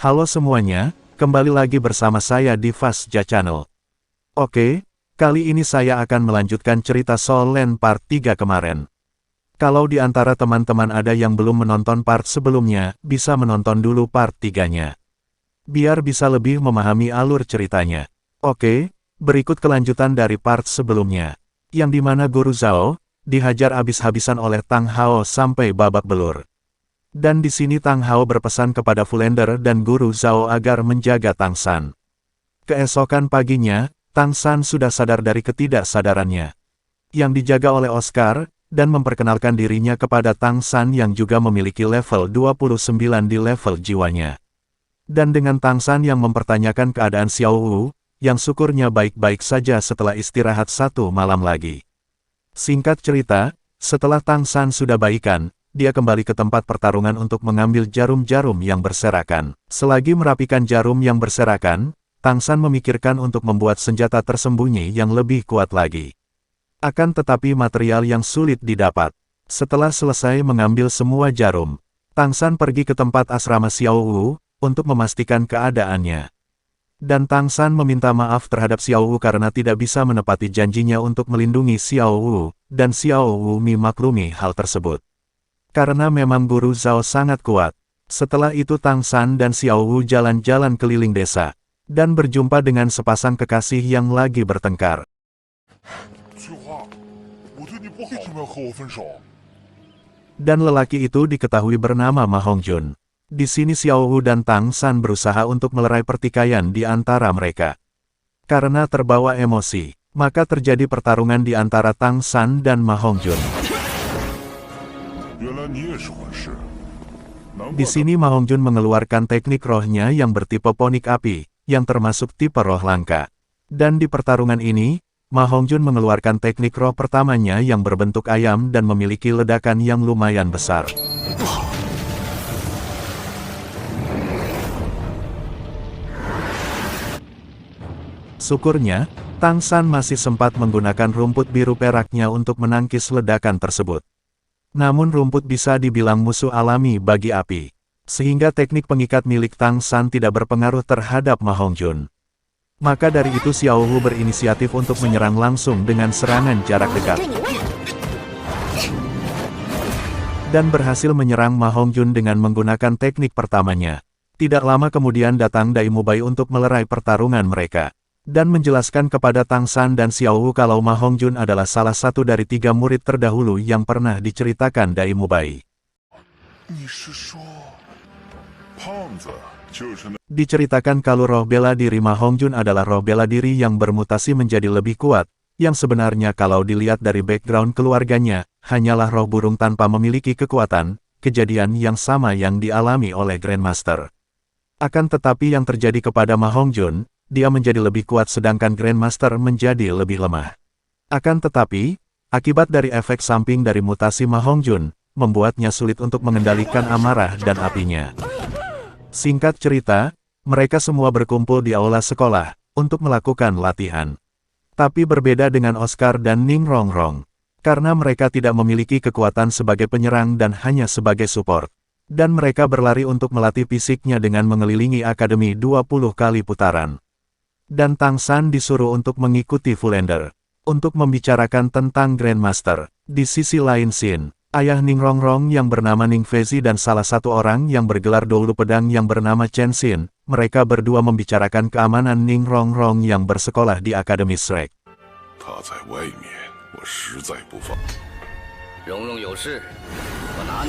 Halo semuanya, kembali lagi bersama saya di Fasja Channel. Oke, kali ini saya akan melanjutkan cerita Soul Land Part 3 kemarin. Kalau di antara teman-teman ada yang belum menonton part sebelumnya, bisa menonton dulu part 3-nya. Biar bisa lebih memahami alur ceritanya. Oke, berikut kelanjutan dari part sebelumnya. Yang dimana Guru Zhao dihajar habis-habisan oleh Tang Hao sampai babak belur. Dan di sini Tang Hao berpesan kepada Fulender dan Guru Zhao agar menjaga Tang San. Keesokan paginya, Tang San sudah sadar dari ketidaksadarannya. Yang dijaga oleh Oscar, dan memperkenalkan dirinya kepada Tang San yang juga memiliki level 29 di level jiwanya. Dan dengan Tang San yang mempertanyakan keadaan Xiao Wu, yang syukurnya baik-baik saja setelah istirahat satu malam lagi. Singkat cerita, setelah Tang San sudah baikan, dia kembali ke tempat pertarungan untuk mengambil jarum-jarum yang berserakan. Selagi merapikan jarum yang berserakan, Tang San memikirkan untuk membuat senjata tersembunyi yang lebih kuat lagi. Akan tetapi material yang sulit didapat. Setelah selesai mengambil semua jarum, Tang San pergi ke tempat asrama Xiao Wu, untuk memastikan keadaannya. Dan Tang San meminta maaf terhadap Xiao Wu karena tidak bisa menepati janjinya untuk melindungi Xiao Wu, dan Xiao Wu memaklumi hal tersebut. Karena memang Guru Zhao sangat kuat. Setelah itu Tang San dan Xiao Wu jalan-jalan keliling desa, dan berjumpa dengan sepasang kekasih yang lagi bertengkar. Dan lelaki itu diketahui bernama Ma Hongjun. Di sini Xiao Wu dan Tang San berusaha untuk melerai pertikaian di antara mereka. Karena terbawa emosi, maka terjadi pertarungan di antara Tang San dan Ma Hongjun. Di sini Ma Hongjun mengeluarkan teknik rohnya yang bertipe ponik api, yang termasuk tipe roh langka. Dan di pertarungan ini, Ma Hongjun mengeluarkan teknik roh pertamanya yang berbentuk ayam dan memiliki ledakan yang lumayan besar. Syukurnya, Tang San masih sempat menggunakan rumput biru peraknya untuk menangkis ledakan tersebut. Namun rumput bisa dibilang musuh alami bagi api. Sehingga teknik pengikat milik Tang San tidak berpengaruh terhadap Ma Hongjun. Maka dari itu Xiao Wu berinisiatif untuk menyerang langsung dengan serangan jarak dekat. Dan berhasil menyerang Ma Hongjun dengan menggunakan teknik pertamanya. Tidak lama kemudian datang Dai Mubai untuk melerai pertarungan mereka. Dan menjelaskan kepada Tang San dan Xiao Wu kalau Ma Hongjun adalah salah satu dari 3 murid terdahulu yang pernah diceritakan Dai Mubai. Diceritakan kalau roh bela diri Ma Hongjun adalah roh bela diri yang bermutasi menjadi lebih kuat, yang sebenarnya kalau dilihat dari background keluarganya, hanyalah roh burung tanpa memiliki kekuatan, kejadian yang sama yang dialami oleh Grandmaster. Akan tetapi yang terjadi kepada Ma Hongjun, dia menjadi lebih kuat sedangkan Grandmaster menjadi lebih lemah. Akan tetapi, akibat dari efek samping dari mutasi Ma Hongjun, membuatnya sulit untuk mengendalikan amarah dan apinya. Singkat cerita, mereka semua berkumpul di aula sekolah, untuk melakukan latihan. Tapi berbeda dengan Oscar dan Ning Rongrong, karena mereka tidak memiliki kekuatan sebagai penyerang dan hanya sebagai support. Dan mereka berlari untuk melatih fisiknya dengan mengelilingi akademi 20 kali putaran. Dan Tang San disuruh untuk mengikuti Fulender, untuk membicarakan tentang Grandmaster. Di sisi lain Xin, ayah Ning Rongrong yang bernama Ning Fezi dan salah satu orang yang bergelar Doulu Pedang yang bernama Chen Xin, mereka berdua membicarakan keamanan Ning Rongrong yang bersekolah di Akademi Shrek.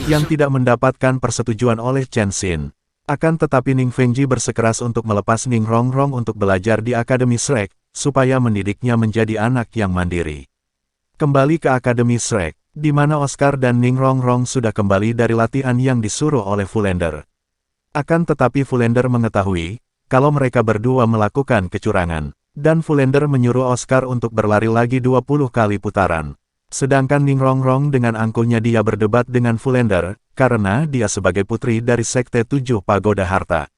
Yang tidak mendapatkan persetujuan oleh Chen Xin. Akan tetapi Ning Fengji bersikeras untuk melepas Ning Rongrong untuk belajar di Akademi Shrek, supaya mendidiknya menjadi anak yang mandiri. Kembali ke Akademi Shrek, di mana Oscar dan Ning Rongrong sudah kembali dari latihan yang disuruh oleh Fulender. Akan tetapi Fulender mengetahui, kalau mereka berdua melakukan kecurangan, dan Fulender menyuruh Oscar untuk berlari lagi 20 kali putaran. Sedangkan Ning Rongrong dengan angkuhnya dia berdebat dengan Fulender, karena dia sebagai putri dari Sekte 7 Pagoda Harta.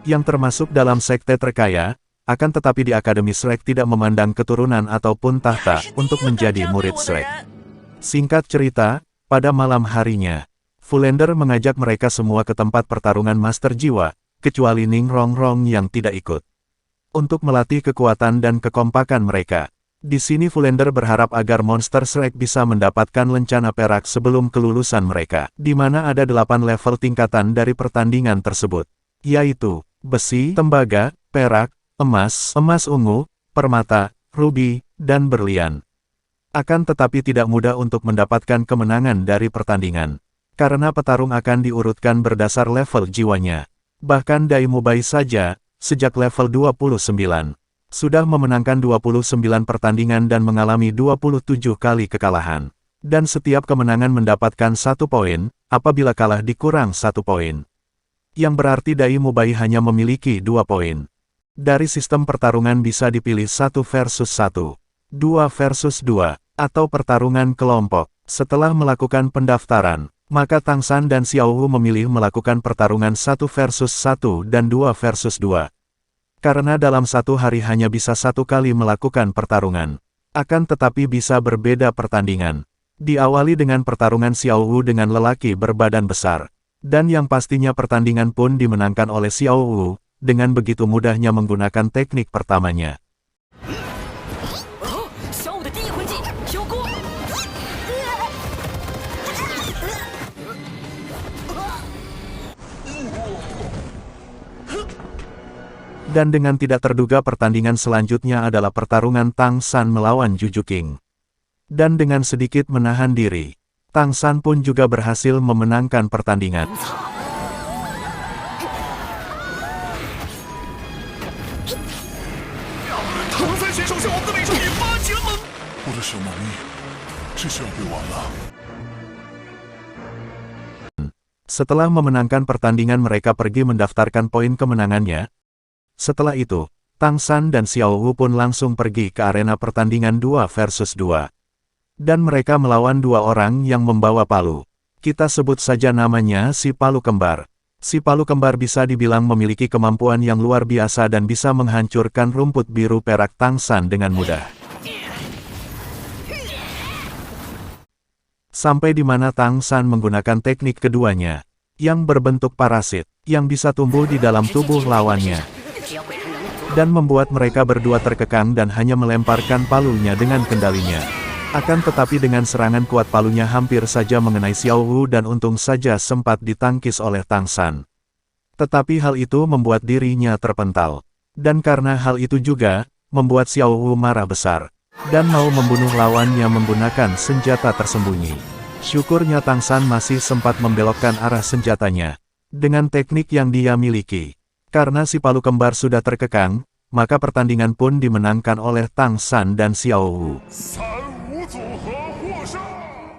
Yang termasuk dalam sekte terkaya, akan tetapi di Akademi Shrek tidak memandang keturunan ataupun tahta untuk menjadi murid Shrek. Singkat cerita, pada malam harinya, Fullender mengajak mereka semua ke tempat pertarungan Master Jiwa, kecuali Ning Rongrong yang tidak ikut. Untuk melatih kekuatan dan kekompakan mereka. Di sini Fullender berharap agar Monster Strike bisa mendapatkan lencana perak sebelum kelulusan mereka, di mana ada 8 level tingkatan dari pertandingan tersebut, yaitu besi, tembaga, perak, emas, emas ungu, permata, rubi, dan berlian. Akan tetapi tidak mudah untuk mendapatkan kemenangan dari pertandingan, karena petarung akan diurutkan berdasar level jiwanya. Bahkan Dai Mubai saja, sejak level 29, sudah memenangkan 29 pertandingan dan mengalami 27 kali kekalahan. Dan setiap kemenangan mendapatkan 1 poin, apabila kalah dikurang 1 poin. Yang berarti Dai Mubai hanya memiliki 2 poin. Dari sistem pertarungan bisa dipilih 1 versus 1, 2 versus 2, atau pertarungan kelompok. Setelah melakukan pendaftaran, maka Tang San dan Xiao Wu memilih melakukan pertarungan 1 versus 1 dan 2 versus 2. Karena dalam satu hari hanya bisa 1 kali melakukan pertarungan. Akan tetapi bisa berbeda pertandingan. Diawali dengan pertarungan Xiao Wu dengan lelaki berbadan besar. Dan yang pastinya pertandingan pun dimenangkan oleh Xiao Wu, dengan begitu mudahnya menggunakan teknik pertamanya. Dan dengan tidak terduga pertandingan selanjutnya adalah pertarungan Tang San melawan Juju King. Dan dengan sedikit menahan diri, Tang San pun juga berhasil memenangkan pertandingan. Setelah memenangkan pertandingan mereka pergi mendaftarkan poin kemenangannya. Setelah itu, Tang San dan Xiao Wu pun langsung pergi ke arena pertandingan 2 versus 2. Dan mereka melawan 2 orang yang membawa palu. Kita sebut saja namanya si palu kembar. Si palu kembar bisa dibilang memiliki kemampuan yang luar biasa dan bisa menghancurkan rumput biru perak Tang San dengan mudah. Sampai di mana Tang San menggunakan teknik keduanya, yang berbentuk parasit, yang bisa tumbuh di dalam tubuh lawannya. Dan membuat mereka berdua terkekang dan hanya melemparkan palunya dengan kendalinya. Akan tetapi dengan serangan kuat palunya hampir saja mengenai Xiao Wu dan untung saja sempat ditangkis oleh Tang San. Tetapi hal itu membuat dirinya terpental. Dan karena hal itu juga, membuat Xiao Wu marah besar. Dan mau membunuh lawannya menggunakan senjata tersembunyi. Syukurnya Tang San masih sempat membelokkan arah senjatanya. Dengan teknik yang dia miliki. Karena si palu kembar sudah terkekang, maka pertandingan pun dimenangkan oleh Tang San dan Xiao Wu.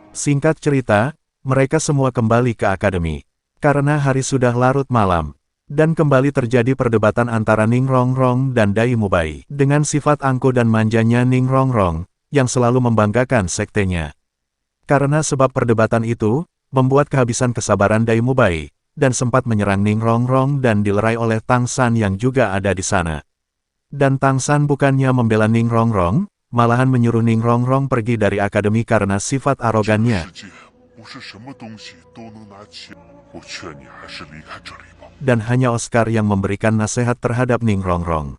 Singkat cerita, mereka semua kembali ke akademi. Karena hari sudah larut malam, dan kembali terjadi perdebatan antara Ning Rongrong dan Dai Mubai. Dengan sifat angkuh dan manjanya Ning Rongrong, yang selalu membanggakan sektenya. Karena sebab perdebatan itu, membuat kehabisan kesabaran Dai Mubai, dan sempat menyerang Ning Rongrong dan dilerai oleh Tang San yang juga ada di sana. Dan Tang San bukannya membela Ning Rongrong, malahan menyuruh Ning Rongrong pergi dari akademi karena sifat arogannya. Dan hanya Oscar yang memberikan nasihat terhadap Ning Rongrong.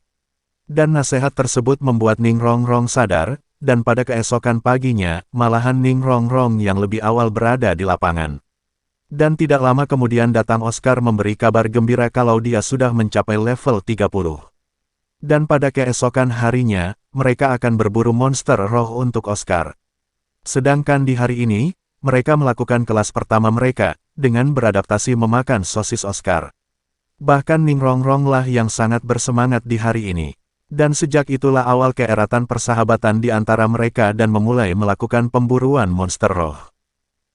Dan nasihat tersebut membuat Ning Rongrong sadar, dan pada keesokan paginya, malahan Ning Rongrong yang lebih awal berada di lapangan. Dan tidak lama kemudian datang Oscar memberi kabar gembira kalau dia sudah mencapai level 30. Dan pada keesokan harinya, mereka akan berburu monster roh untuk Oscar. Sedangkan di hari ini, mereka melakukan kelas pertama mereka, dengan beradaptasi memakan sosis Oscar. Bahkan Ning Rongrong lah yang sangat bersemangat di hari ini. Dan sejak itulah awal keeratan persahabatan di antara mereka dan memulai melakukan pemburuan monster roh.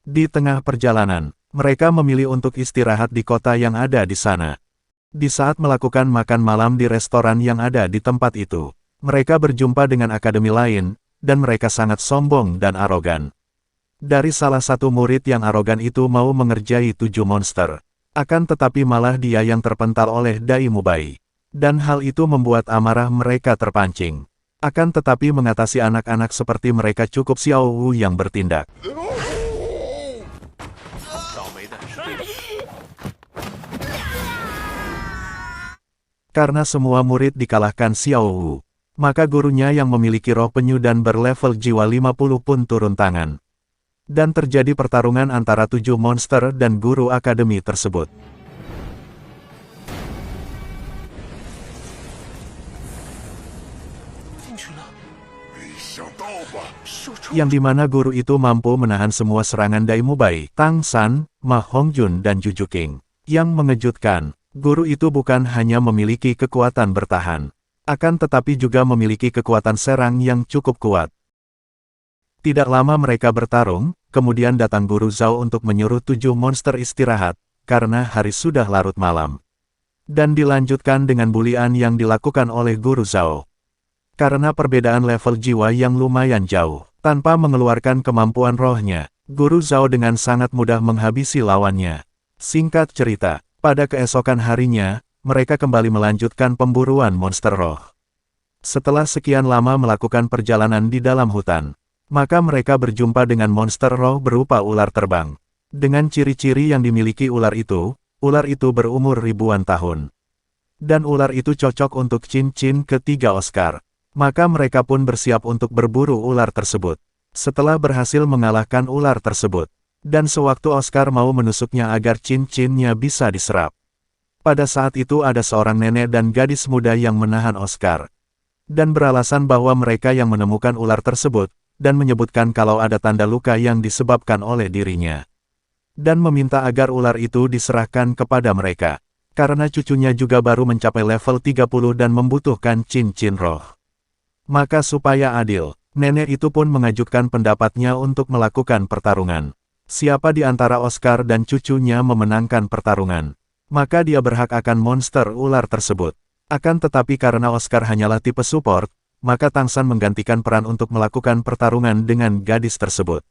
Di tengah perjalanan, mereka memilih untuk istirahat di kota yang ada di sana. Di saat melakukan makan malam di restoran yang ada di tempat itu, mereka berjumpa dengan akademi lain, dan mereka sangat sombong dan arogan. Dari salah satu murid yang arogan itu mau mengerjai 7 monster. Akan tetapi malah dia yang terpental oleh Dai Mubai. Dan hal itu membuat amarah mereka terpancing. Akan tetapi mengatasi anak-anak seperti mereka cukup Xiao Wu yang bertindak. Karena semua murid dikalahkan Xiao Wu, maka gurunya yang memiliki roh penyu dan berlevel jiwa 50 pun turun tangan. Dan terjadi pertarungan antara 7 monster dan guru akademi tersebut. Yang dimana guru itu mampu menahan semua serangan Dai Mubai, Tang San, Ma Hongjun dan Juju King. Yang mengejutkan, guru itu bukan hanya memiliki kekuatan bertahan, akan tetapi juga memiliki kekuatan serang yang cukup kuat. Tidak lama mereka bertarung, kemudian datang guru Zhao untuk menyuruh 7 monster istirahat, karena hari sudah larut malam. Dan dilanjutkan dengan bulian yang dilakukan oleh guru Zhao. Karena perbedaan level jiwa yang lumayan jauh, tanpa mengeluarkan kemampuan rohnya, guru Zhao dengan sangat mudah menghabisi lawannya. Singkat cerita, pada keesokan harinya, mereka kembali melanjutkan pemburuan monster roh. Setelah sekian lama melakukan perjalanan di dalam hutan, maka mereka berjumpa dengan monster roh berupa ular terbang. Dengan ciri-ciri yang dimiliki ular itu berumur ribuan tahun. Dan ular itu cocok untuk cincin ketiga Oscar. Maka mereka pun bersiap untuk berburu ular tersebut. Setelah berhasil mengalahkan ular tersebut, dan sewaktu Oscar mau menusuknya agar cincinnya bisa diserap. Pada saat itu ada seorang nenek dan gadis muda yang menahan Oscar. Dan beralasan bahwa mereka yang menemukan ular tersebut, dan menyebutkan kalau ada tanda luka yang disebabkan oleh dirinya. Dan meminta agar ular itu diserahkan kepada mereka. Karena cucunya juga baru mencapai level 30 dan membutuhkan cincin roh. Maka supaya adil, nenek itu pun mengajukan pendapatnya untuk melakukan pertarungan. Siapa di antara Oscar dan cucunya memenangkan pertarungan, maka dia berhak akan monster ular tersebut. Akan tetapi karena Oscar hanyalah tipe support, maka Tang San menggantikan peran untuk melakukan pertarungan dengan gadis tersebut.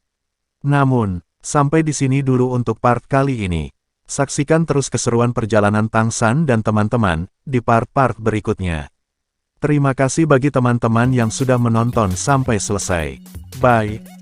Namun, sampai di sini dulu untuk part kali ini. Saksikan terus keseruan perjalanan Tang San dan teman-teman di part-part berikutnya. Terima kasih bagi teman-teman yang sudah menonton sampai selesai. Bye.